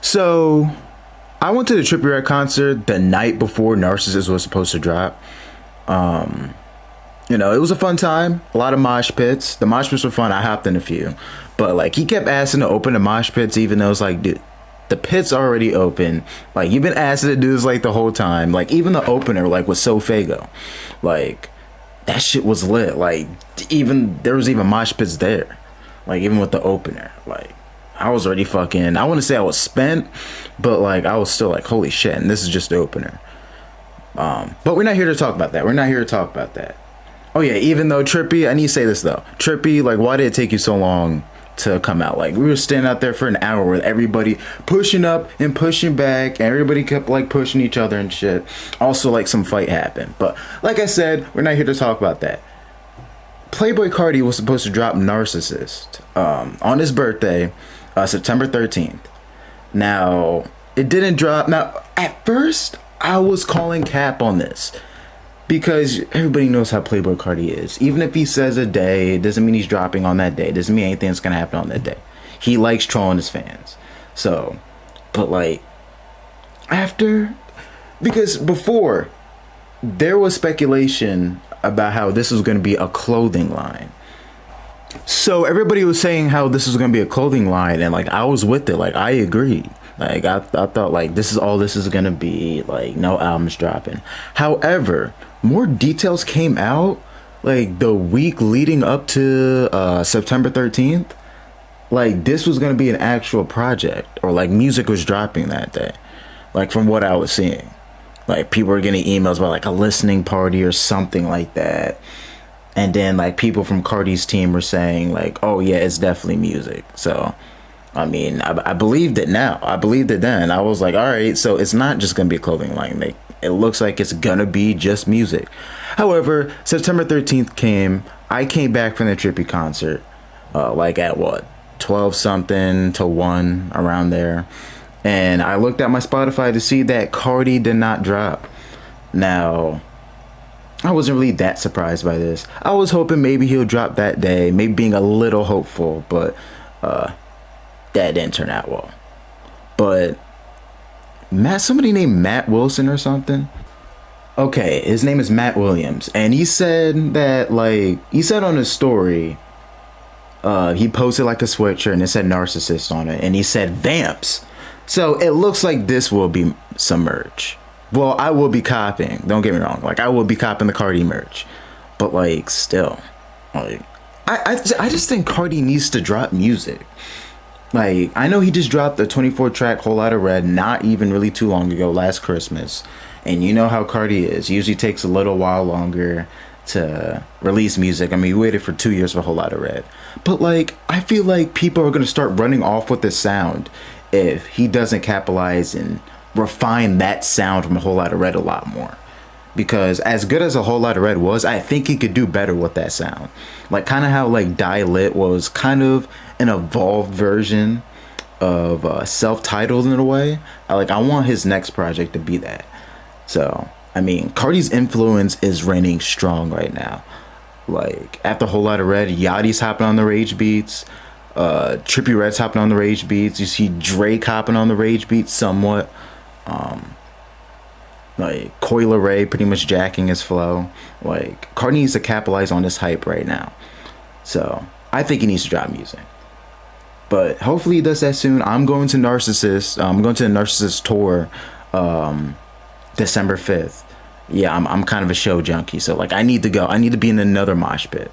So I went to the Trippie Redd concert the night before Narcissist was supposed to drop. It was a fun time. A lot of mosh pits. The mosh pits were fun. I hopped in a few. But like he kept asking to open the mosh pits even though it's like, dude, the pit's already open. Like you've been asking to do this like the whole time. Like even the opener like was so Fago. Like that shit was lit. Like even there was even mosh pits there. Like even with the opener. Like I was already fucking, I want to say I was spent, but like I was still like, holy shit, and this is just the opener. But we're not here to talk about that. We're not here to talk about that. Oh yeah, even though Trippie, I need to say this though. Trippie, like why did it take you so long to come out? Like we were standing out there for an hour with everybody pushing up and pushing back, and everybody kept like pushing each other and shit. Also like some fight happened. But like I said, we're not here to talk about that. Playboy Carti was supposed to drop Narcissist on his birthday, September 13th. Now, it didn't drop. Now, at first, I was calling cap on this because everybody knows how Playboy Carti is. Even if he says a day, it doesn't mean he's dropping on that day. It doesn't mean anything's going to happen on that day. He likes trolling his fans. So, but like, because before, there was speculation about how this was going to be a clothing line. So everybody was saying how this was going to be a clothing line, and like I was with it. Like I agreed. Like I thought like this is all this is going to be. Like no albums dropping. However, more details came out like the week leading up to September 13th. Like this was going to be an actual project, or like music was dropping that day. Like from what I was seeing, like people were getting emails about like a listening party or something like that. And then like people from Carti's team were saying like, oh yeah, it's definitely music. So, I mean, I believed it now. I believed it then. I was like, all right, so it's not just going to be a clothing line. Like, it looks like it's going to be just music. However, September 13th came. I came back from the Trippie concert, like at what, 12 something to 1 around there. And I looked at my Spotify to see that Carti did not drop. Now, I wasn't really that surprised by this. I was hoping maybe he'll drop that day, maybe being a little hopeful, but that didn't turn out well. But somebody named Matt Wilson or something. Okay, his name is Matt Williams, and he said that he said on his story, he posted like a sweatshirt and it said Narcissist on it, and he said Vamps. So it looks like this will be some merch. Well, I will be copying. Don't get me wrong. Like I will be copying the Carti merch, but like still, like I just think Carti needs to drop music. Like I know he just dropped a 24 track Whole Lotta Red not even really too long ago, last Christmas, and you know how Carti is. He usually takes a little while longer to release music. I mean, we waited for 2 years for Whole Lotta Red, but like I feel like people are gonna start running off with this sound if he doesn't capitalize and refine that sound from A Whole Lotta Red a lot more. Because as good as A Whole Lotta Red was, I think he could do better with that sound. Like kind of how like Die Lit was kind of an evolved version of self-titled in a way. I want his next project to be that. So I mean, Carti's influence is reigning strong right now. Like after A Whole Lotta Red, Yachty's hopping on the rage beats. Trippie Redd's hopping on the rage beats. You see Drake hopping on the rage beats somewhat. Like Coil Ray pretty much jacking his flow. Like Carti needs to capitalize on this hype right now. So I think he needs to drop music. But hopefully he does that soon. I'm going to Narcissist. I'm going to the Narcissist tour December 5th. Yeah, I'm kind of a show junkie. So like I need to go. I need to be in another mosh pit.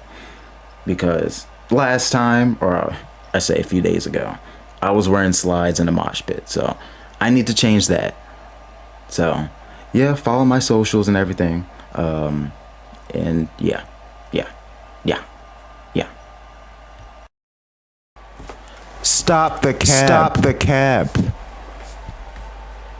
Because last time, or I say a few days ago, I was wearing slides in a mosh pit. So I need to change that. So yeah, follow my socials and everything. And yeah. Stop the cab. Stop the cab.